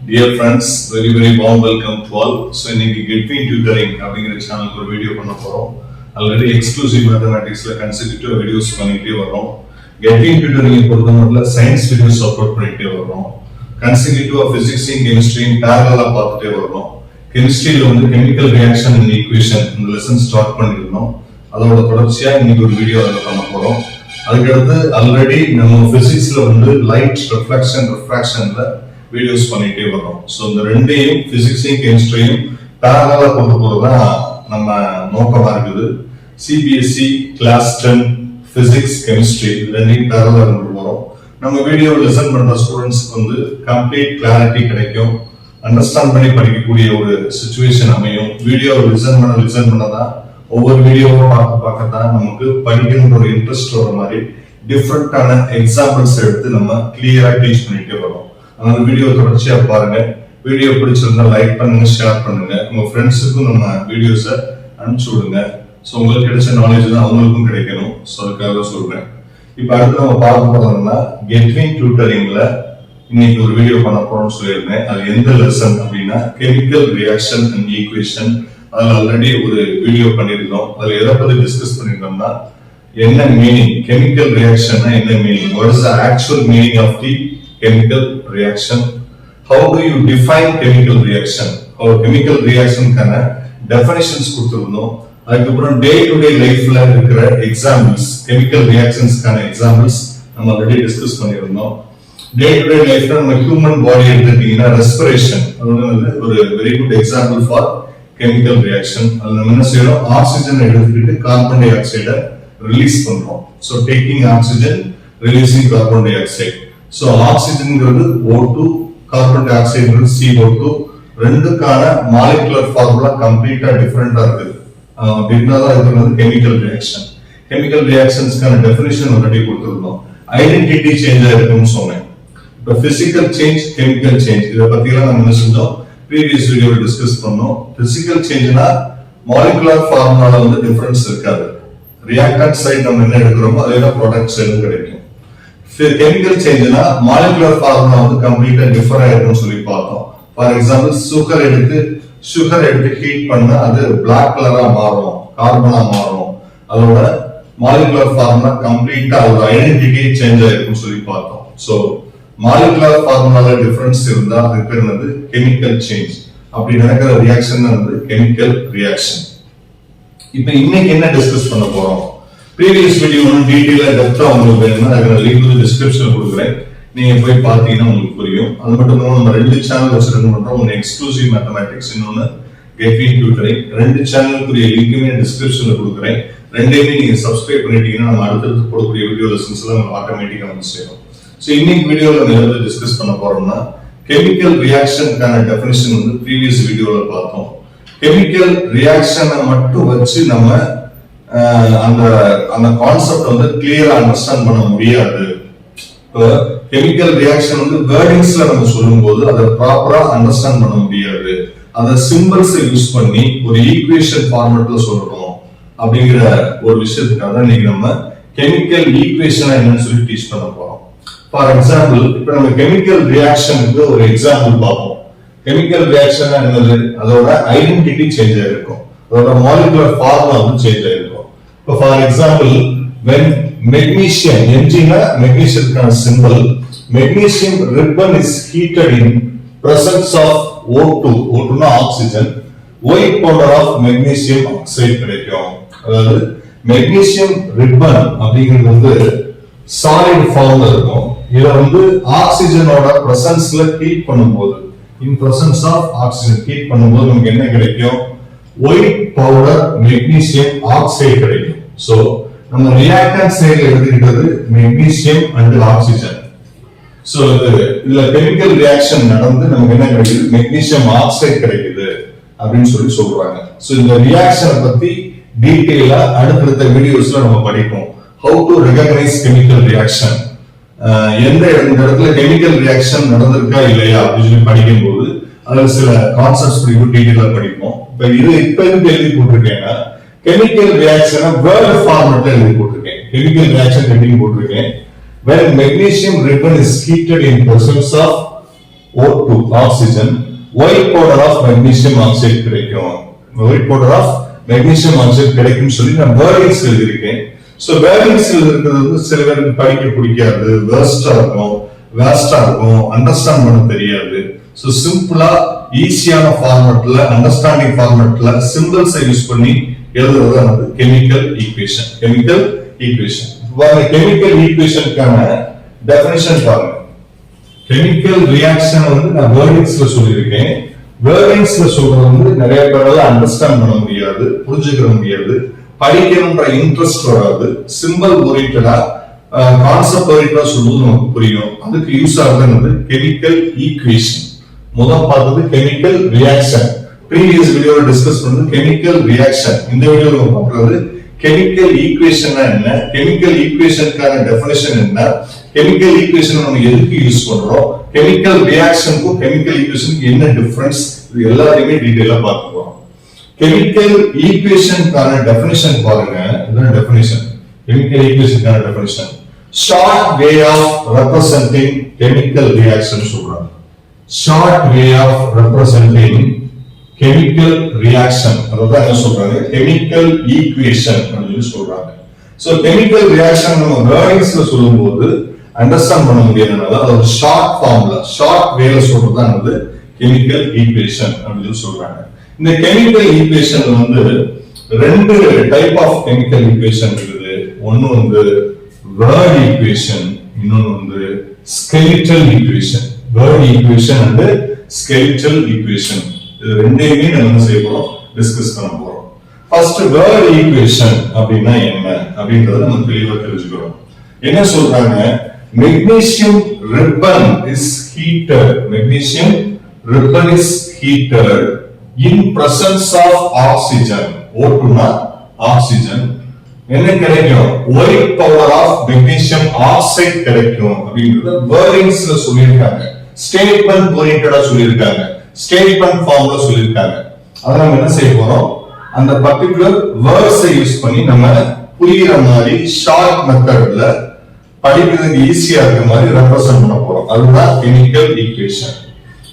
Dear friends, very warm welcome to all. So இன்னைக்கு Getwin Tutoring அப்படிங்கிற சேனலுக்கு ஒரு வீடியோ பண்ண போறோம். ஆல்ரெடி எக்ஸ்க்ளூசிவ் மேத்தமேட்டிக்ஸ்ல கன்செக்யூட்டிவ் வீடியோஸ் பண்ணிட்டே வரோம். Getwin Tutoring பொறுத்தவரையில சயின்ஸ் வீடியோஸ் அப்லோட் பண்ணிட்டே வரோம். கன்செக்யூட்டிவ் பிசிக்ஸ் கெமிஸ்ட்ரி பேரலலா பார்த்துட்டே வரோம். கெமிஸ்ட்ரியில வந்து கெமிக்கல் ரியாக்ஷன் அண்ட் ஈக்குவேஷன் இந்த லெசன் ஸ்டார்ட் பண்ணிருந்தோம். அதோட தொடர்ச்சியா இன்னைக்கு ஒரு வீடியோ அதுல பண்ண போறோம். அதுக்கடுத்து ஆல்ரெடி நம்ம பிசிக்ஸ்ல வந்து லைட் ரிஃப்ளெக்ஷன் ரிஃப்ராக்ஷன்ல வீடியோஸ் பண்ணிட்டே வரோம். ஸோ இந்த ரெண்டையும் பிசிக்ஸையும் கெமிஸ்ட்ரியும் பேரலா கொண்டு போறதுதான் நம்ம நோக்கமா இருக்குது. சிபிஎஸ்இ கிளாஸ் 10 பிசிக்ஸ் கெமிஸ்ட்ரி ரெண்டையும் பேரலா கொண்டு போறோம். நம்ம வீடியோ லிசன் பண்ற ஸ்டூடெண்ட்ஸ்க்கு வந்து கம்ப்ளீட் கிளாரிட்டி கிடைக்கும், அண்டர்ஸ்டாண்ட் பண்ணி படிக்கக்கூடிய ஒரு சிச்சுவேஷன் அமையும். வீடியோ லிசன் பண்ணதான் ஒவ்வொரு வீடியோவும் பார்க்கத்தான் நமக்கு படிக்கணுன்ற ஒரு இன்ட்ரெஸ்ட் வர மாதிரி டிஃப்ரெண்டான எக்ஸாம்பிள்ஸ் எடுத்து நம்ம கிளியரா டீச் பண்ணிட்டே வரோம். அதனால வீடியோ தொடர்ச்சியா பாருங்க. வீடியோ பிடிச்சிருந்தா லைக் பண்ணுங்க, ஷேர் பண்ணுங்க, உங்க ஃப்ரெண்ட்ஸுக்கும் நம்ம வீடியோஸை அனுப்பிச்சு விடுங்க. ஸோ உங்களுக்கு கிடைச்ச நாலேஜ் தான் அவங்களுக்கும் கிடைக்கணும். ஸோ அதுக்காக சொல்றேன். இப்ப அடுத்து நம்ம பார்க்க போறோம்னா Getwin Tutoringல இன்னைக்கு ஒரு வீடியோ பண்ண போறோம்னு சொல்லியிருந்தேன். அது எந்த லெசன் அப்படின்னா கெமிக்கல் ரியாக்ஷன் அண்ட் ஈக்குவேஷன். அதுல ஆல்ரெடி ஒரு வீடியோ பண்ணிருந்தோம். அதுல எதை பத்தி டிஸ்கஸ் பண்ணிருந்தோம்னா என்ன மீனிங் கெமிக்கல் ரியாக்ஷன்னா என்ன meaning, what is the actual meaning of the chemical reaction, how do you define chemical reaction, how chemical reaction கான definitions கொடுத்திருந்தோம். அதுக்கப்புறம் டே டு டே லைஃப்ல இருக்கிற எக்ஸாம்பிள்ஸ் chemical reactions கான எக்ஸாம்பிள்ஸ் நம்ம ஆல்ரெடி டிஸ்கஸ் பண்ணிருந்தோம். Day to day லைஃப்ல நம்ம human body எடுத்துட்டீங்கன்னா ரெஸ்பிரேஷன் அது ஒரு very good example for chemical reaction. அது நம்ம என்ன செய்யறோம், ஆக்சிஜன் எடுத்துக்கிட்டு கார்பன் டை ஆக்சைடை ரிலீஸ் பண்றோம். So taking oxygen, releasing carbon dioxide. So ஆக்சிஜன்ங்கிறது O2, கார்பன் டை ஆக்சைடுங்கிறது CO2. ரெண்டுக்கான மாலிகுலர் ஃபார்முலா கம்ப்ளீட்டா டிஃபரெண்டா இருக்குது. அப்படின்றதா இது வந்து கெமிக்கல் ரியாக்ஷன். கெமிக்கல் ரியாக்ஷன்ஸ்க்கான டெஃபினிஷன் ஆல்ரெடி கொடுத்திருந்தோம். ஐடென்டிட்டி சேஞ்ச் ஆயிருக்கும்னு சொன்னேன். இப்ப பிசிக்கல் சேஞ்ச், கெமிக்கல் சேஞ்ச் இத பத்தி எல்லாம் நம்ம என்ன செஞ்சோம், ப்ரீவியஸ் வீடியோல டிஸ்கஸ் பண்ணோம். பிசிக்கல் சேஞ்ச்னா மாலிகுலர் ஃபார்முலால வந்து டிஃபரன்ஸ் இருக்காது. ரியாக்டன்ட் சைடு நம்ம என்ன எடுக்கிறோமோ அதே தான் ப்ராடக்ட் சைடும் கிடைக்கும். கெமிக்கல் சேஞ்ச்னா மாலிகுலர் ஃபார்முலா வந்து கம்ப்ளீட்டா டிஃபர் ஆயிருக்கும்னு சொல்லி பார்த்தோம். ஃபார் எக்ஸாம்பிள் சுகர் எடுத்து ஹீட் பண்ணா அது பிளாக் கலரா மாறும், கார்பனா மாறும். அதோட மாலிகுலர் ஃபார்முலா கம்ப்ளீட்டா அதோட ஐடென்டிட்டி சேஞ்ச் ஆயிருக்கும்னு சொல்லி பார்த்தோம். சோ மாலிகுலர் ஃபார்முலால டிஃபரன்ஸ் இருந்தா அது பேர் என்னது, கெமிக்கல் சேஞ்ச். அப்படி நடக்கிற ரியாக்ஷன் வந்து கெமிக்கல் ரியாக்ஷன். இப்போ இன்னைக்கு என்ன டிஸ்கஸ் பண்ண போறோம், ப்ரீவியஸ் வீடியோ டீடைலா டெப்தா உங்களுக்கு வேணும்னா அதுக்கு லிங்க் டிஸ்கிரிப்ஷன்ல கொடுக்குறேன், நீங்க போய் பாத்தீங்கன்னா உங்களுக்கு புரியும். அது மட்டும் இல்லாம நம்ம ரெண்டு சேனல் வச்சிருக்கோம் பண்றோம், ஒன்னு எக்ஸ்க்ளூசிவ் மேத்தமேட்டிக்ஸ், இன்னொன்னு Getwin Tutoring. ரெண்டு சேனலுக்குரிய லிங்க்குமே டிஸ்கிரிப்ஷன்ல கொடுக்குறேன். ரெண்டையுமே நீங்க சப்ஸ்கிரைப் பண்ணிட்டீங்கன்னா நம்ம அடுத்தடுத்து போடக்கூடிய வீடியோ லெசன்ஸ் எல்லாம் நம்ம ஆட்டோமேட்டிக்கா வந்து சேரும். ஸோ இன்னைக்கு வீடியோல நம்ம டிஸ்கஸ் பண்ண போறோம்னா கெமிக்கல் ரியாக்ஷனுக்கான டெஃபினிஷன் வந்து ப்ரீவியஸ் வீடியோல பார்த்தோம். கெமிக்கல் ரியாக்ஷனை மட்டும் வச்சு நம்ம அந்த கான்செப்ட் வந்து கிளியரா அண்டர்ஸ்டாண்ட் பண்ண முடியாது. கெமிக்கல் ரியாக்ஷன் வந்து வேர்டிங்ஸ்ல நம்ம சொல்லும்போது அதை ப்ராப்பரா அண்டர்ஸ்டாண்ட் பண்ண முடியாது. அத சிம்பிள்ஸ் யூஸ் பண்ணி ஒரு ஈக்குவேஷன் ஃபார்மேட்ல சொல்லணும் அப்படிங்கிற ஒரு விஷயத்துக்காக இன்னைக்கு நம்ம கெமிக்கல் ஈக்குவேஷன் என்னன்னு சொல்லி டீச் பண்ண போறோம். ஃபார் எக்ஸாம்பிள் இப்ப நம்ம கெமிக்கல் ரியாக்ஷனுக்கு ஒரு எக்ஸாம்பிள் பார்ப்போம். கெமிக்கல் ரியாக்ஷன் என்னது, அதோட ஐடென்டிட்டி சேஞ்ச் ஆயிருக்கும், அதோட மாலிகுலர் ஃபார்முலா வந்து சேஞ்ச் ஆயிருக்கும். இப்போ for example when magnesium, Mg na magnesiumக்கான symbol, magnesium ribbon is heated in presence of O2, O2 னா oxygen, white powder of magnesium oxide கிடைக்கும். அதாவது magnesium ribbon அப்படிங்கிறது வந்து சாலிட் ஃபார்ம்ல இருக்கும். இத வந்து ஆக்சிஜனோட பிரசன்ஸ்ல ஹீட் பண்ணும்போது, in presence of oxygen heat பண்ணும்போது நமக்கு என்ன கிடைக்கும், ஒயிட் பவுடர் மெக்னீசியம் ஆக்சைடு கிடைக்கும். சோ நம்ம ரியாக்டன்ட் சைடுல எடுத்துக்கிட்டது மெக்னீசியம் அண்ட் ஆக்சிஜன். சோ இதுல கெமிக்கல் ரியாக்ஷன் நடந்து நமக்கு என்ன கிடைக்குது, மெக்னீசியம் ஆக்சைடு கிடைக்குது அப்படின்னு சொல்லி சொல்றாங்க. சோ இந்த ரியாக்ஷனை பத்தி டீடைலா அடுத்தடுத்த வீடியோஸ்ல நம்ம படிப்போம். How to recognise chemical reaction, எந்த இடத்துல கெமிக்கல் ரியாக்ஷன் நடந்திருக்கா இல்லையா அப்படின்னு சொல்லி படிக்கும் போது அதுல சில கான்செப்ட்ஸ் டீடைலா படிப்போம். இப்ப எதுக்கு எழுதி போட்டிருக்கேன்னா கெமிக்கல் ரியாக்ஷனை வேர்ட் ஃபார்மேட்ல எழுதி போட்டிருக்கேன். கெமிக்கல் ரியாக்ஷன் எப்படி போட்டிருக்கேன், when magnesium ribbon is heated in presence of O2 oxygen, white powder of magnesium oxide கிடைக்கும். White powder of magnesium oxide கிடைக்கும் சொல்லி நான் வேர்டிங்ஸ் எழுதியிருக்கேன். சோ வேர்டிங்ஸ் இருக்கிறது வந்து சில பேருக்கு படிக்க பிடிக்காது, வேஸ்டா இருக்கும், அண்டர்ஸ்டாண்ட் பண்ண தெரியாது. சோ சிம்பிளா ஈஸியான ஃபார்மட்ல, அண்டர்ஸ்டாண்டிங் ஃபார்மட்ல சிம்பிள்ஸை யூஸ் பண்ணி எழுதுறது வந்து கெமிக்கல் ஈக்குவேஷன். கெமிக்கல் ஈக்குவேஷன் பாருங்க, கெமிக்கல் ஈக்குவேஷனுக்கான டெஃபினிஷன் பாருங்க. கெமிக்கல் ரியாக்ஷன் வந்து நான் வேர்டிங்ஸ்ல சொல்லியிருக்கேன். வேர்டிங்ஸ்ல சொல்றது வந்து நிறைய பேரால அண்டர்ஸ்டாண்ட் பண்ண முடியாது, புரிஞ்சுக்கிற முடியாது, படிக்கணும்ன்ற இன்ட்ரெஸ்ட் வராது. சிம்பிள் ஓரியன்டா, கான்செப்ட் ஓரியன்டா சொல்றது நமக்கு புரியும். அதுக்கு யூஸ் ஆகுது கெமிக்கல் ஈக்குவேஷன். முதல் பார்த்தது கெமிக்கல் ரியாக்ஷன். ப்ரீவியஸ் வீடியோல டிஸ்கஸ் பண்ணது கெமிக்கல் ரியாக்ஷன். இந்த வீடியோல பார்க்கிறது கெமிக்கல் ஈக்குவேஷன் என்ன, கெமிக்கல் ஈக்குவேஷனுக்கான டெஃபினிஷன் என்ன, கெமிக்கல் ஈக்குவேஷன் நம்ம எதுக்கு யூஸ் பண்றோம், கெமிக்கல் ரியாக்ஷனுக்கும் கெமிக்கல் ஈக்குவேஷனுக்கு என்ன டிஃபரன்ஸ், இது எல்லாத்தையுமே டீடைலா பார்க்க போறோம். கெமிக்கல் ஈக்குவேஷனுக்கான டெஃபினிஷன் பாருங்க. இதுதான் டெஃபினிஷன். கெமிக்கல் ஈக்குவேஷனுக்கான definition short way of representing chemical reaction சொல்றாங்க. Short way of representing chemical reaction, அதான் என்ன சொல்றாங்க, கெமிக்கல் ஈக்குவேஷன் அப்படின்னு சொல்றாங்க. சோ கெமிக்கல் ரியாக்ஷன் நம்ம வேர்டிங்ஸ்ல சொல்லும்போது அண்டர்ஸ்டாண்ட் பண்ண முடியாதனால அது ஒரு ஷார்ட் ஃபார்ம்ல, ஷார்ட் வேல சொல்றதுதான் வந்து கெமிக்கல் ஈக்குவேஷன் அப்படின்னு சொல்றாங்க. இந்த கெமிக்கல் ஈக்குவேஷன்ல வந்து ரெண்டு டைப் ஆஃப் கெமிக்கல் ஈக்குவேஷன் இருக்குது. ஒன்னு வந்து வேர்ட் ஈக்குவேஷன், இன்னொன்னு வந்து skeletal equation. Word equation and skeletal equation, இது ரெண்டையுமே நம்ம செய்ய போறோம், டிஸ்கஸ் பண்ண போறோம். ஃபர்ஸ்ட் வேர்ட் ஈக்குவேஷன் அப்படின்னா என்ன அப்படின்றத நம்ம தெளிவா தெரிஞ்சுக்கிறோம். என்ன சொல்றாங்க, magnesium ribbon is heated, magnesium ribbon is heated in presence of oxygen. O2 னா ஆக்சிஜன், என்ன கிடைக்கும், white powder of magnesium oxide கிடைக்கும் அப்படிங்கறத வேர்டிங்ஸ்ல சொல்லியிருக்காங்க. ஸ்டேட்மெண்ட் ஓரியன்டடா சொல்லியிருக்காங்க, ஸ்டேட்மெண்ட் ஃபார்ம்ல சொல்லியிருக்காங்க. அத நம்ம என்ன செய்ய போறோம், அந்த பர்టిక్యులர் வேர்ட்ஸை யூஸ் பண்ணி நம்ம புரியுற மாதிரி ஷார்ட் மெத்தட்ல படிக்கிறதுக்கு ஈஸியா இருக்க மாதிரி ரெப்ரசன்ட் பண்ண போறோம். அதுதான் கெமிக்கல் ஈக்குவேஷன்.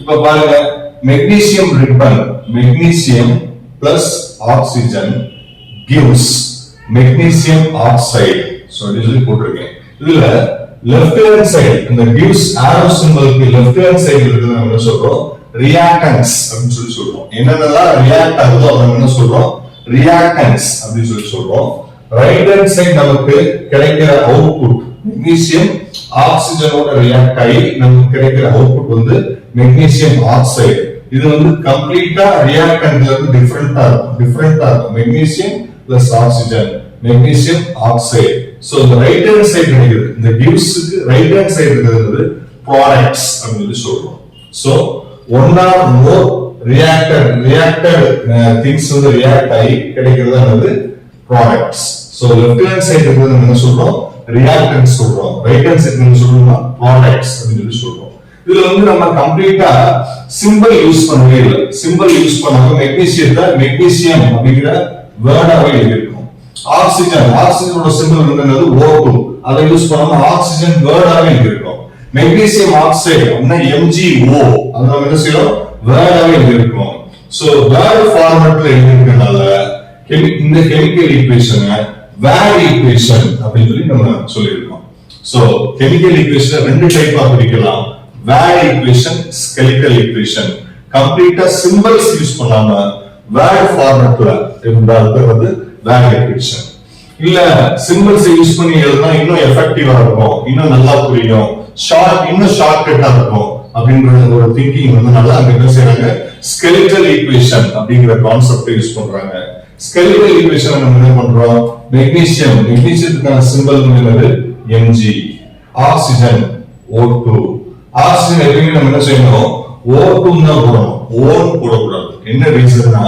இப்ப பாருங்க, magnesium ribbon, magnesium plus oxygen gives magnesium oxide. So this is போட்டுருக்கேன். இதுல left hand side, இந்த gives arrow symbol க்கு left hand side இருக்குதுன்னு நம்ம என்ன சொல்றோம், reactants அப்படின்னு சொல்லி சொல்றோம். என்னென்னலாம் ரியாக்ட் ஆகுதோ அதை என்ன சொல்றோம், reactants அப்படின்னு சொல்லி சொல்றோம். ரைட் hand side நமக்கு கிடைக்கிற அவுட்புட் magnesium ஆக்சிஜனோட ரியாக்ட் ஆகி நமக்கு கிடைக்கிற அவுட்புட் வந்து magnesium oxide. இது வந்து கம்ப்ளீட்டா ரியாக்டன்ட்ல இருந்து டிஃபரண்டா இருக்கும். Magnesium plus oxygen, magnesium oxide. So இந்த ரைட் ஹேண்ட் சைடு கிடைக்குது, இந்த கிவ்ஸ்க்கு ரைட் ஹேண்ட் சைடு இருக்கிறது ப்ராடக்ட்ஸ் அப்படின்னு சொல்றோம். சோ ஒன் ஆர் மோர் ரியாக்டட் திங்ஸ் வந்து ரியாக்ட் ஆகி கிடைக்கிறது வந்து products. So left hand side இருக்கிறது என்ன சொல்றோம், ரியாக்டன்ட் சொல்றோம். ரைட் ஹேண்ட் சைடு என்ன சொல்றோம்னா ப்ராடக்ட்ஸ் அப்படின்னு சொல்றோம். இதுல வந்து நம்ம கம்ப்ளீட்டா சிம்பிள் யூஸ் பண்ணவே இல்லை. சிம்பிள் யூஸ் பண்ணாம மெக்னீசியத்தை மெக்னீசியம் அப்படிங்கிற வேர்டாவே எழுதியிருக்கோம். ஆக்சிஜனோட சிம்பிள் என்னது O2, அதை யூஸ் பண்ணாம ஆக்சிஜன் வேர்டாவே எழுதியிருக்கோம். மெக்னீசியம் ஆக்சைடு அப்படின்னா MgO, அதை நம்ம என்ன செய்யறோம், வேர்டாவே எழுதியிருக்கோம். சோ வேர்ட் ஃபார்மட்ல எழுதியிருக்கனால இந்த கெமிக்கல் ஈக்குவேஷனை வேர்ட் ஈக்குவேஷன் அப்படின்னு சொல்லி நம்ம சொல்லியிருக்கோம். சோ கெமிக்கல் ஈக்குவேஷன் ரெண்டு டைப்பா பிரிக்கலாம், வேர்ட் ஈக்குவேஷன், ஸ்கெலிட்டல் ஈக்குவேஷன். கம்ப்ளீட்டா சிம்பிள்ஸ் யூஸ் பண்ணாம வேர்ட் ஃபார்மட்ல இருந்தால் வந்து வேர்ட் ஈக்குவேஷன். இல்ல சிம்பிள்ஸ் யூஸ் பண்ணி எழுதினா இன்னும் எஃபெக்டிவா இருக்கும், இன்னும் நல்லா புரியும், இன்னும் ஷார்ட்கட்டா இருக்கும் அப்படின்ற ஒரு திங்கிங் வந்து நல்லா அங்க என்ன செய்யறாங்க, ஸ்கெலிட்டல் ஈக்குவேஷன் அப்படிங்கிற கான்செப்ட் யூஸ் பண்றாங்க. ஸ்கெலிட்டல் ஈக்குவேஷன் நம்ம என்ன பண்றோம், மெக்னீசியத்துக்கான சிம்பிள் என்னது Mg, ஆக்சிஜன் O2. ஆக்சிஜன் எப்பவுமே நம்ம என்ன செய்யணும், O2 தான் போடணும், ஓன் போடக்கூடாது. என்ன ரீசன்னா,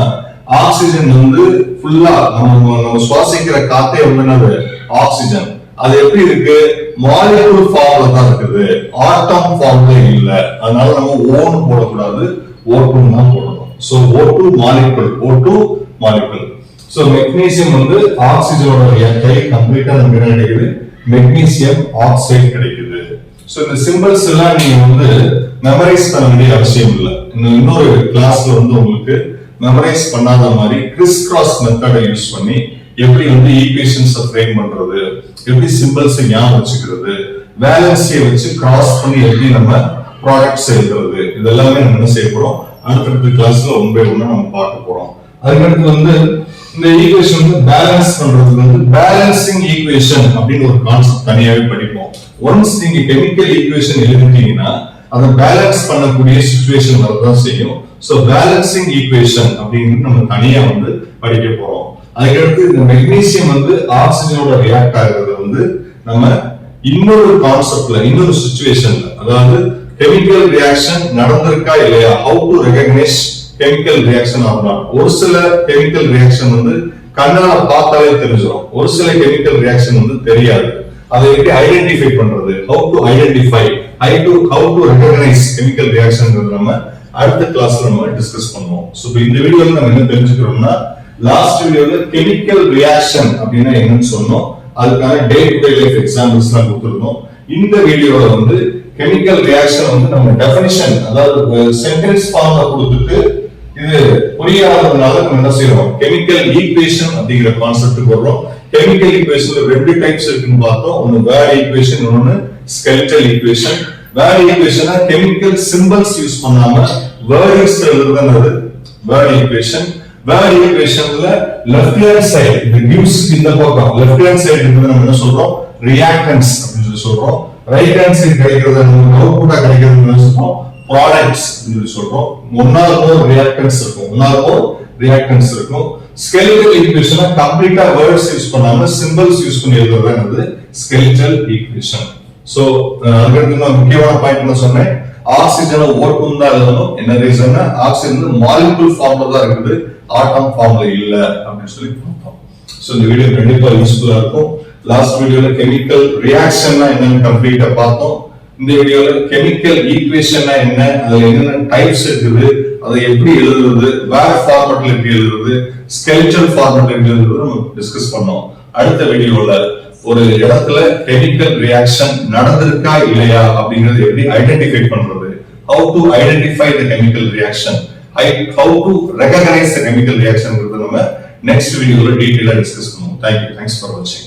ஆக்சிஜன் வந்து ஃபுல்லா நம்ம சுவாசிக்கிற காத்தே என்னது ஆக்சிஜன். அது எப்படி இருக்கு, மாலிகுல் ஃபார்ம்ல தான் இருக்குது, ஆட்டம் ஃபார்ம்ல இல்ல. அதனால நம்ம ஓன் போடக்கூடாது, O2 தான் போடணும். So O2 molecule. So magnesium வந்து ஆக்சிஜனோட ரியாக்ட் ஆகி கம்ப்ளீட்டா நமக்கு என்ன கிடைக்குது, மெக்னீசியம் ஆக்சைடு கிடைக்குது. சோ இந்த சிம்பிள்ஸ் எல்லாம் நீங்க வந்து மெமரைஸ் பண்ண வேண்டிய அவசியம் இல்லை. இன்னொரு கிளாஸ்ல வந்து உங்களுக்கு மெமரைஸ் பண்ணாத மாதிரி கிறிஸ் கிராஸ் மெத்தடை யூஸ் பண்ணி எப்படி வந்து ஈக்குவேஷன்ஸ் ஃப்ரேம் பண்றது, எப்படி சிம்பிள்ஸ் ஞாபகம் வச்சுக்கிறது, வேலன்ஸை வச்சு கிராஸ் பண்ணி எப்படி நம்ம ப்ராடக்ட்ஸ் எழுதுறது, இதெல்லாமே நம்ம என்ன செய்ய போறோம் அடுத்தடுத்த கிளாஸ்ல ஒன் பை ஒன்னா நம்ம பார்க்க போறோம். அதுக்கடுத்து வந்து இந்த ஈக்குவேஷன் வந்து பேலன்ஸ் பண்றதுக்கு வந்து பேலன்சிங் ஈக்குவேஷன் அப்படின்னு ஒரு கான்செப்ட் தனியாவே படிப்போம். ஒன்ஸ் நீங்க கெமிக்கல் ஈக்குவேஷன் எழுதிட்டீங்கன்னா அதை பேலன்ஸ் பண்ணக்கூடிய சிச்சுவேஷன் வரதான் செய்யும். சோ பேலன்சிங் ஈக்குவேஷன் அப்படின்னு நம்ம தனியா வந்து படிக்க போறோம். அதுக்கடுத்து இந்த மெக்னீசியம் வந்து ஆக்சிஜனோட ரியாக்ட் ஆகுறது வந்து நம்ம இன்னொரு கான்செப்ட்ல இன்னொரு சிச்சுவேஷன்ல, அதாவது கெமிக்கல் ரியாக்ஷன் நடந்திருக்கா இல்லையா, how to recognise chemical reaction or not. ஒரு சில கெமிக்கல் ரியாக்ஷன் வந்து கண்ணால பார்த்தாலே தெரிஞ்சிடும், ஒரு சில கெமிக்கல் ரியாக்ஷன் வந்து தெரியாது. அதை எப்படி ஐடென்டிஃபை பண்றது, how to identify, how to recognise chemical reaction நம்ம அடுத்த கிளாஸ்ல நம்ம டிஸ்கஸ் பண்ணுவோம். சோ இந்த வீடியோல நம்ம என்ன தெரிஞ்சுக்கிறோம்னா, லாஸ்ட் வீடியோல கெமிக்கல் ரியாக்ஷன் அப்படின்னா என்னன்னு சொன்னோம், அதுக்கான day to day life examples எல்லாம் கொடுத்துருந்தோம். இந்த வீடியோல வந்து கெமிக்கல் ரியாக்ஷன் வந்து நம்ம டெஃபினிஷன், அதாவது சென்டென்ஸ் ஃபார்ம்ல கொடுத்துட்டு இது புரியாததுனால நம்ம என்ன செய்யறோம், கெமிக்கல் ஈக்குவேஷன் அப்படிங்கிற கான்செப்ட் வர்றோம். கெமிக்கல் ஈக்குவேஷன்ல ரெண்டு டைப்ஸ் இருக்குன்னு பார்த்தோம். ஒன்னு வேர்ட் ஈக்குவேஷன், இன்னொன்னு ஸ்கெலிட்டல் ஈக்குவேஷன். வேர்ட் ஈக்குவேஷனா கெமிக்கல் சிம்பல்ஸ் யூஸ் பண்ணாம வேர்ட்ஸ் எழுதுறது வேர்ட் ஈக்குவேஷன். வேர்ட் ஈக்குவேஷன்ல லெஃப்ட் ஹேண்ட் சைடு இந்த கிவ்ஸ் இந்த பக்கம் லெஃப்ட் ஹேண்ட் சைடு இருக்குது நம்ம என்ன சொல்றோம், ரியாக்டன்ஸ் அப்படின்னு சொல்றோம். ரைட் ஹேண்ட் சைடு கிடைக்கிறது நமக்கு அவுட்புட்டா கிடைக்கிறது சொல்றோம் ப்ராடக்ட்ஸ் அப்படின்னு சொல்றோம். ஒன்னால மோர் ரியாக்டன்ஸ் இருக்கும், ஒன்னால மோர் ரியாக்டன்ஸ் இருக்கும். ஸ்கெலிட்டல் ஈக்குவேஷனா கம்ப்ளீட்டா வேர்ட்ஸ் யூஸ் பண்ணாம சிம்பல்ஸ் யூஸ் பண்ணி எழுதுறது ஸ்கெலிட்டல் ஈக்குவேஷன். சோ அதுக்கு நான் முக்கியமான பாயிண்ட் என்ன சொன்னேன், ஆக்சிஜனை ஓட்டும் தான் எழுதணும். என்ன ரீசன், ஆக்சிஜன் மாலிகுல் ஃபார்ம்ல தான் இருக்குது, ஆட்டம் ஃபார்ம்ல இல்ல அப்படின்னு சொல்லி பார்த்தோம். சோ இந்த வீடியோ கண்டிப்பா யூஸ்ஃபுல்லா இருக்கும். லாஸ்ட் வீடியோல கெமிக்கல் ரியாக்ஷன்னா என்னன்னு கம்ப்ளீட்டா பார்த்தோம். இந்த வீடியோல கெமிக்கல் ஈக்குவேஷன்னா என்ன, அதுல என்னென்ன டைப்ஸ் இருக்குது, அதை எப்படி எழுதுறது, வேர் ஃபார்மட்ல எப்படி எழுதுறது, ஸ்கெலிட்டல் ஃபார்மட்ல எப்படி எழுதுறது நம்ம டிஸ்கஸ் பண்ணோம். அடுத்த வீடியோல ஒரு இடத்துல கெமிக்கல் ரியாக்ஷன் நடந்திருக்கா இல்லையா அப்படிங்கறது எப்படி ஐடென்டிஃபை பண்றது, how to identify the chemical reaction, how to recognize the chemical reaction நம்ம நெக்ஸ்ட் வீடியோல டீடைலா டிஸ்கஸ் பண்ணுவோம். Thank you. Thanks for watching.